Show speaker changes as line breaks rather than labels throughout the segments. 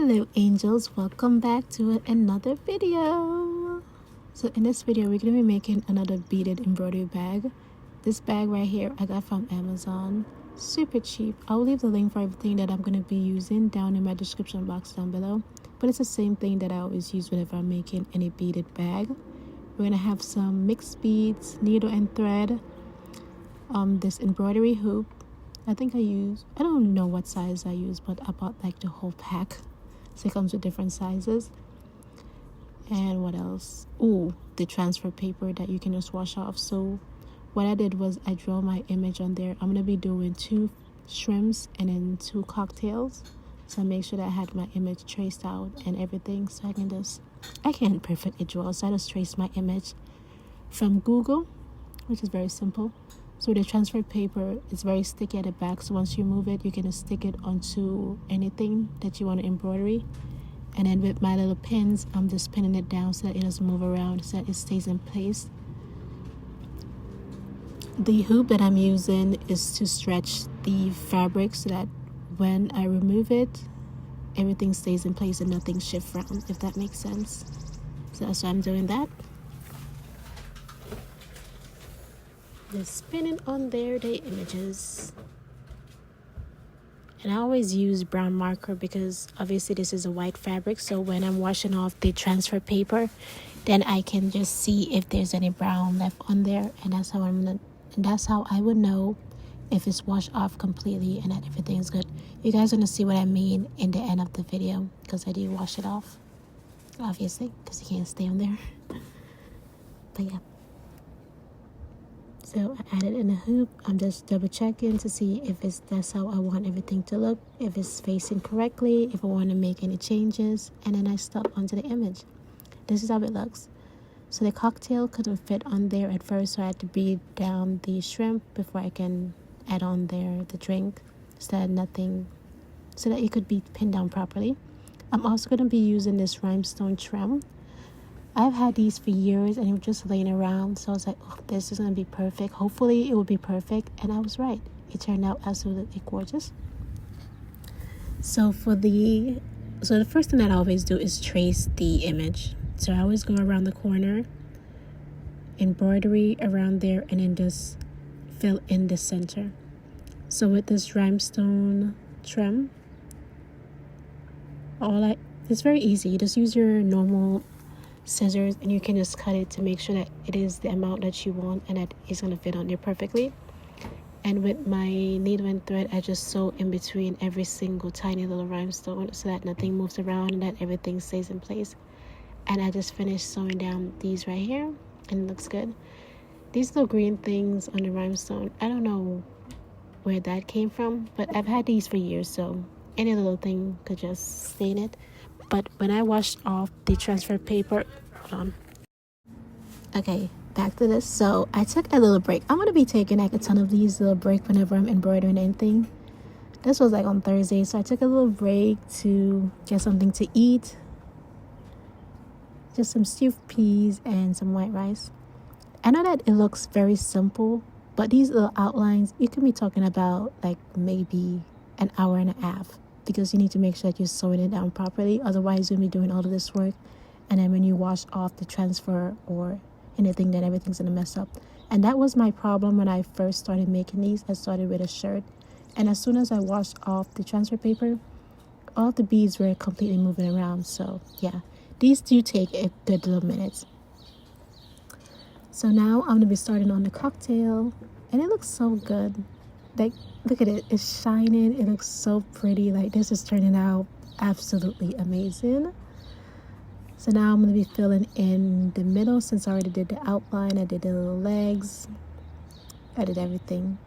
Hello angels, welcome back to another video. So in this video we're going to be making another beaded embroidery bag. This bag right here I got from Amazon, super cheap. I'll leave the link for everything that I'm going to be using down in my description box down below, but it's the same thing that I always use whenever I'm making any beaded bag. We're going to have some mixed beads, needle and thread, this embroidery hoop. I don't know what size I use, but I bought like the whole pack. So it comes with different sizes. And what else? Oh, the transfer paper that you can just wash off. So what I did was I drew my image on there. I'm going to be doing 2 shrimps and then 2 cocktails. So I make sure that I had my image traced out and everything. So I can't perfectly draw. So I just traced my image from Google, which is very simple. So the transfer paper is very sticky at the back, so once you move it, you can just stick it onto anything that you want to embroidery. And then with my little pins, I'm just pinning it down so that it doesn't move around, so that it stays in place. The hoop that I'm using is to stretch the fabric so that when I remove it, everything stays in place and nothing shifts around, if that makes sense. So that's why I'm doing that. Just spinning on there the images. And I always use brown marker because obviously this is a white fabric, so when I'm washing off the transfer paper, then I can just see if there's any brown left on there, and that's how I would know if it's washed off completely and that everything is good. You guys are gonna see what I mean in the end of the video because I do wash it off, obviously, because you can't stay on there. But yeah. So I added in a hoop. I'm just double checking to see if that's how I want everything to look, if it's facing correctly, if I want to make any changes, and then I stop onto the image. This is how it looks. So the cocktail couldn't fit on there at first, so I had to bead down the shrimp before I can add on there the drink, so that it could be pinned down properly. I'm also going to be using this rhinestone trim. I've had these for years and it was just laying around, so I was like, oh, this is going to be perfect. Hopefully it will be perfect, and I was right. It turned out absolutely gorgeous. So the first thing that I always do is trace the image. So I always go around the corner, embroidery around there, and then just fill in the center. So with this rhinestone trim, it's very easy. You just use your normal scissors and you can just cut it to make sure that it is the amount that you want and that it's going to fit on there perfectly. And with my needle and thread, I just sew in between every single tiny little rhinestone so that nothing moves around and that everything stays in place. And I just finished sewing down these right here, and it looks good. These little green things on the rhinestone, I don't know where that came from, but I've had these for years, so any little thing could just stain it. But when I washed off the transfer paper, hold on. Okay, back to this. So I took a little break. I'm going to be taking like a ton of these little breaks whenever I'm embroidering anything. This was like on Thursday, so I took a little break to get something to eat. Just some stewed peas and some white rice. I know that it looks very simple, but these little outlines, you can be talking about like maybe an hour and a half. Because you need to make sure that you're sewing it down properly. Otherwise, you'll be doing all of this work. And then when you wash off the transfer or anything, then everything's going to mess up. And that was my problem when I first started making these. I started with a shirt. And as soon as I washed off the transfer paper, all the beads were completely moving around. So, yeah, these do take a good little minute. So now I'm going to be starting on the cocktail. And it looks so good. Like, look at it, it's shining, it looks so pretty. Like, this is turning out absolutely amazing. So now I'm going to be filling in the middle. Since I already did the outline, I did the little legs, I did everything.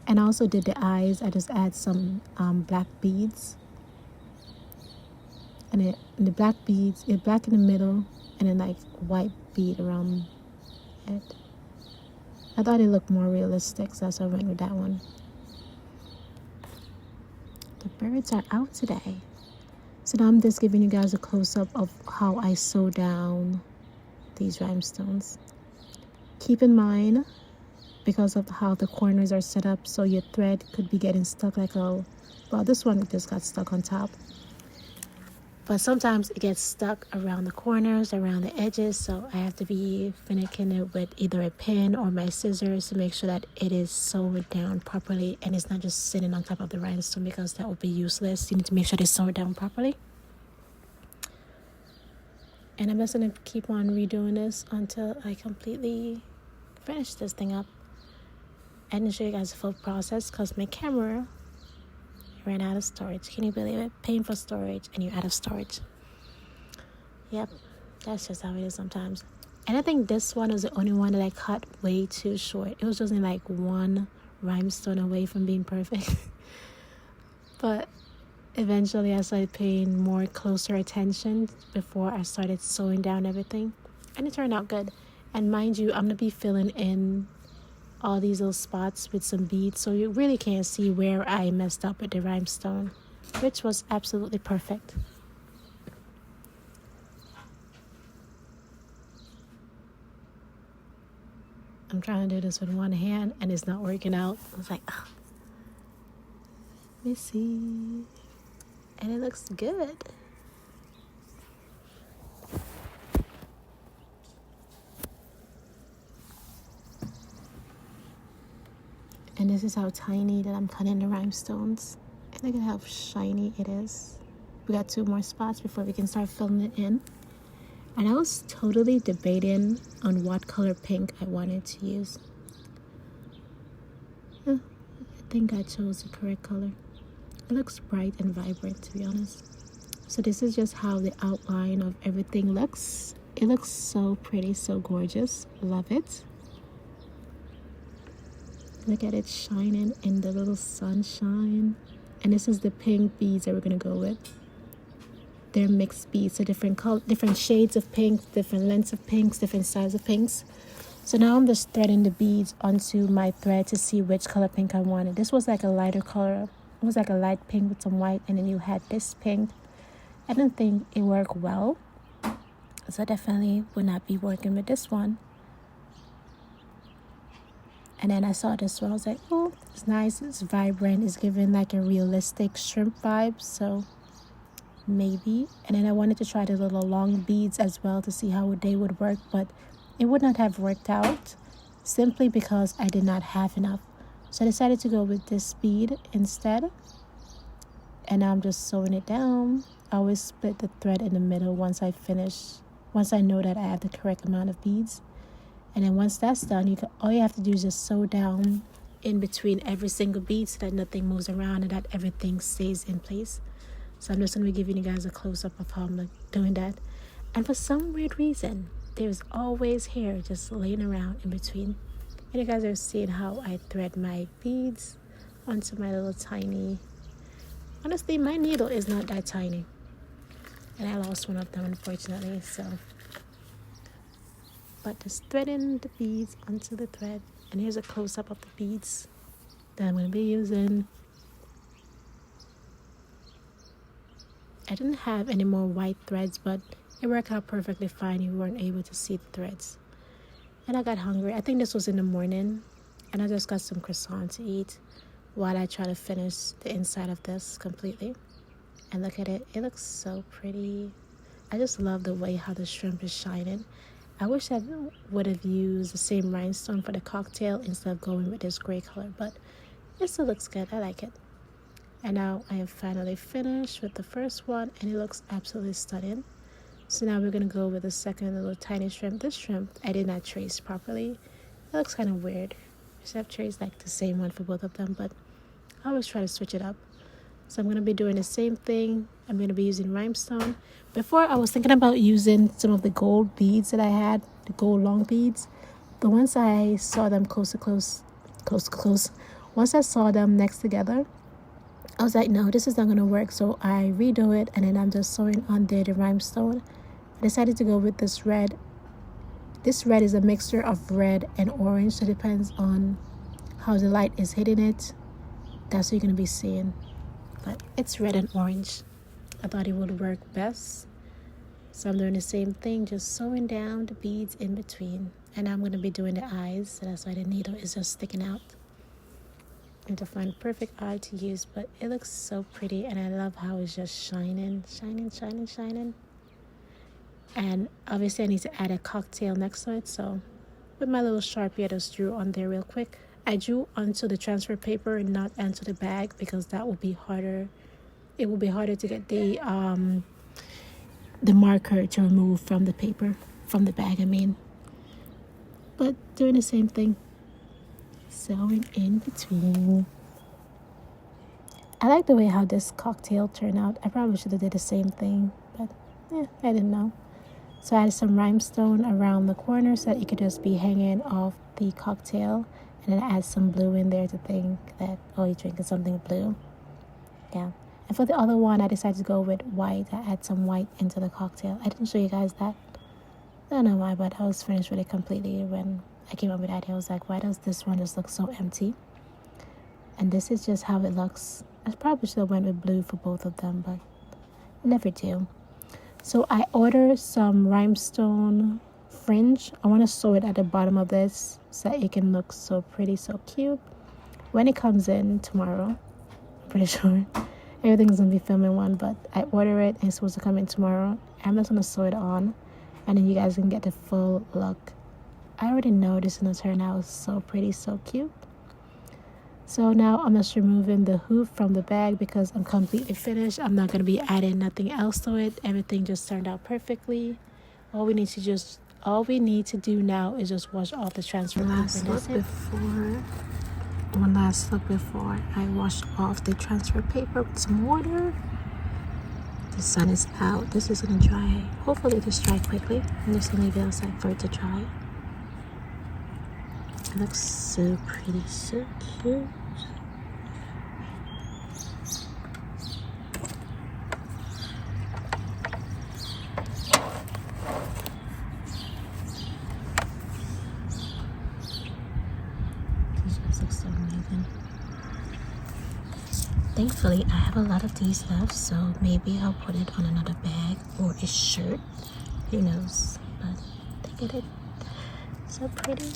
And I also did the eyes. I just add some black beads, and the black beads, black in the middle, and then like white bead around it. I thought it looked more realistic, so that's why I went with that one. The birds are out today. So now I'm just giving you guys a close-up of how I sew down these rhinestones. Keep in mind, because of how the corners are set up, so your thread could be getting stuck well, this one just got stuck on top. But sometimes it gets stuck around the corners, around the edges, so I have to be finicking it with either a pin or my scissors to make sure that it is sewed down properly and it's not just sitting on top of the rhinestone, because that would be useless. You need to make sure it's sewed down properly. And I'm just going to keep on redoing this until I completely finish this thing up. I didn't show you guys the full process because my camera ran out of storage. Can you believe it? Paying for storage and you're out of storage. Yep, that's just how it is sometimes. And I think this one was the only one that I cut way too short. It was just like one rhinestone away from being perfect. But eventually I started paying more closer attention before I started sewing down everything. And it turned out good. And mind you, I'm going to be filling in all these little spots with some beads, so you really can't see where I messed up with the rhinestone, which was absolutely perfect. I'm trying to do this with one hand and it's not working out. I was like, oh. Let me see. And it looks good. And this is how tiny that I'm cutting the rhinestones. And look at how shiny it is. We got 2 more spots before we can start filling it in. And I was totally debating on what color pink I wanted to use. I think I chose the correct color. It looks bright and vibrant, to be honest. So this is just how the outline of everything looks. It looks so pretty, so gorgeous. Love it. Look at it shining in the little sunshine. And this is the pink beads that we're going to go with. They're mixed beads, so different shades of pink, different lengths of pinks, different sizes of pinks. So now I'm just threading the beads onto my thread to see which color pink I wanted. This was like a lighter color. It was like a light pink with some white, and then you had this pink. I didn't think it worked well, so I definitely would not be working with this one. And then I saw this one. I was like, oh, it's nice. It's vibrant. It's giving like a realistic shrimp vibe. So maybe. And then I wanted to try the little long beads as well to see how they would work. But it would not have worked out simply because I did not have enough. So I decided to go with this bead instead. And now I'm just sewing it down. I always split the thread in the middle once I know that I have the correct amount of beads. And then once that's done, all you have to do is just sew down in between every single bead so that nothing moves around and that everything stays in place. So I'm just going to be giving you guys a close-up of how I'm doing that. And for some weird reason, there's always hair just laying around in between. And you guys are seeing how I thread my beads onto my little tiny... Honestly, my needle is not that tiny. And I lost one of them, unfortunately, so... But just threading the beads onto the thread. And here's a close-up of the beads that I'm going to be using. I didn't have any more white threads, but it worked out perfectly fine. You weren't able to see the threads. And I got hungry. I think this was in the morning. And I just got some croissant to eat while I try to finish the inside of this completely. And look at it. It looks so pretty. I just love the way how the shrimp is shining. I wish I would have used the same rhinestone for the cocktail instead of going with this gray color, but it still looks good. I like it. And now I have finally finished with the first one, and it looks absolutely stunning. So now we're going to go with the second little tiny shrimp. This shrimp, I did not trace properly. It looks kind of weird. I should have traced like the same one for both of them, but I always try to switch it up. So I'm going to be doing the same thing. I'm going to be using rhinestone. Before, I was thinking about using some of the gold beads that I had, the gold long beads. But once I saw them close, once I saw them next together, I was like, no, this is not going to work. So I redo it, and then I'm just sewing on there the rhinestone. I decided to go with this red. This red is a mixture of red and orange, so it depends on how the light is hitting it. That's what you're going to be seeing. But it's red and orange. I thought it would work best. So I'm doing the same thing, just sewing down the beads in between. And I'm going to be doing the eyes, so that's why the needle is just sticking out. and to find perfect eye to use, but it looks so pretty, and I love how it's just shining. And obviously I need to add a cocktail next to it, so with my little Sharpie I just drew on there real quick. I drew onto the transfer paper and not onto the bag because that will be harder. It will be harder to get the marker to remove from the paper, from the bag I mean. But doing the same thing, sewing in between. I like the way how this cocktail turned out. I probably should have did the same thing, but I didn't know. So I added some rhinestone around the corner so that it could just be hanging off the cocktail, and then I add some blue in there to think that, oh, you're drinking something blue. Yeah. And for the other one, I decided to go with white. I add some white into the cocktail. I didn't show you guys that. I don't know why, but I was finished with it completely when I came up with the idea. I was like, why does this one just look so empty? And this is just how it looks. I probably should have went with blue for both of them, but never do. So I ordered some rhinestone fringe. I want to sew it at the bottom of this so that it can look so pretty, so cute. When it comes in tomorrow, I'm pretty sure everything's going to be filming one, but I order it and it's supposed to come in tomorrow. I'm just going to sew it on, and then you guys can get the full look. I already know this is going to turn out so pretty, so cute. So now I'm just removing the hoop from the bag because I'm completely finished. I'm not going to be adding nothing else to it. Everything just turned out perfectly. All we need to do now is just wash off the transfer paper. One last look before I wash off the transfer paper with some water. The sun is out. This is going to dry. Hopefully this dry quickly. I'm just going to leave it outside for it to dry. It looks so pretty, so cute. This just looks so amazing. Thankfully, I have a lot of these left, so maybe I'll put it on another bag or a shirt. Who knows? But look at it. So pretty.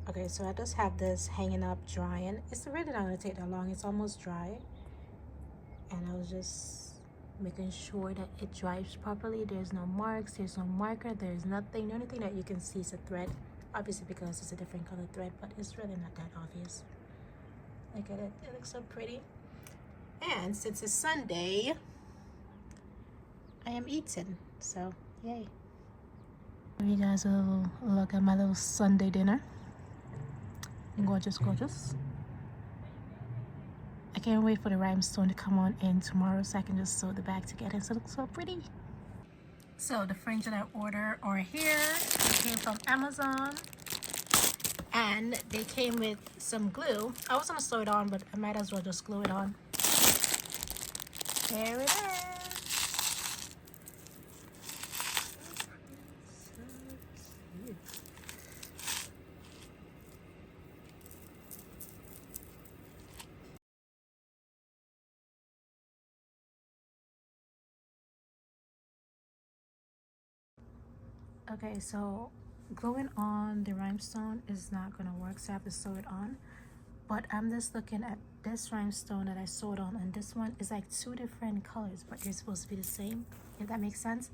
Okay, so I just have this hanging up drying. It's really not going to take that long. It's almost dry. And I was just making sure that it dries properly. There's no marks, there's no marker, there's nothing. The only thing that you can see is a thread. Obviously because it's a different color thread, but it's really not that obvious. Look at it. It looks so pretty. And since it's Sunday, I am eating. So, yay. Give you guys a little look at my little Sunday dinner. Gorgeous, gorgeous. I can't wait for the rhinestone to come on in tomorrow so I can just sew the bag together. So it looks so pretty. So the fringe that I ordered are here. They came from Amazon. And they came with some glue. I was going to sew it on, but I might as well just glue it on. There it is. Okay, so gluing on the rhinestone is not gonna work, so I have to sew it on. But I'm just looking at this rhinestone that I sewed on, and this one is like two different colors, but they're supposed to be the same, if that makes sense.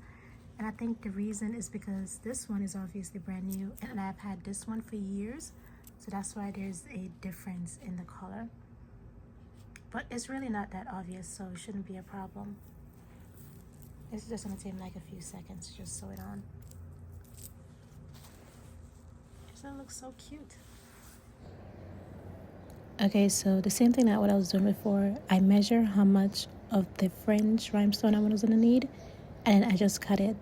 And I think the reason is because this one is obviously brand new and I've had this one for years. So that's why there's a difference in the color. But it's really not that obvious, so it shouldn't be a problem. It's just gonna take like a few seconds to just sew it on. Doesn't it look so cute? Okay, so the same thing that what I was doing before, I measure how much of the fringe rhinestone I was gonna need, and I just cut it.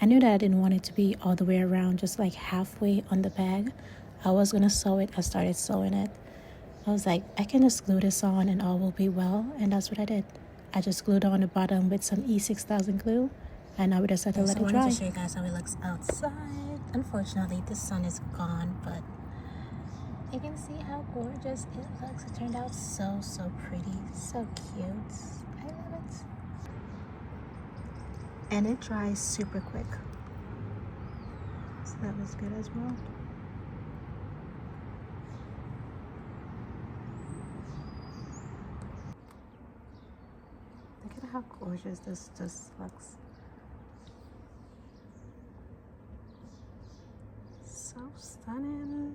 I knew that I didn't want it to be all the way around, just like halfway on the bag. I was gonna sew it. I started sewing it. I was like, I can just glue this on and all will be well, and that's what I did. I just glued on the bottom with some E6000 glue, and now we just have to let it dry. I wanted to show you guys how it looks outside. Unfortunately, the sun is gone, but you can see how gorgeous it looks. It turned out so pretty, so cute. I love it. And it dries super quick, so that was good as well. Look at how gorgeous this just looks. So stunning.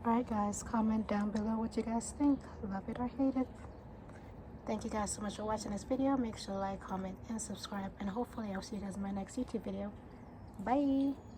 Alright guys, comment down below what you guys think. Love it or hate it. Thank you guys so much for watching this video. Make sure to like, comment, and subscribe. And hopefully I'll see you guys in my next YouTube video. Bye!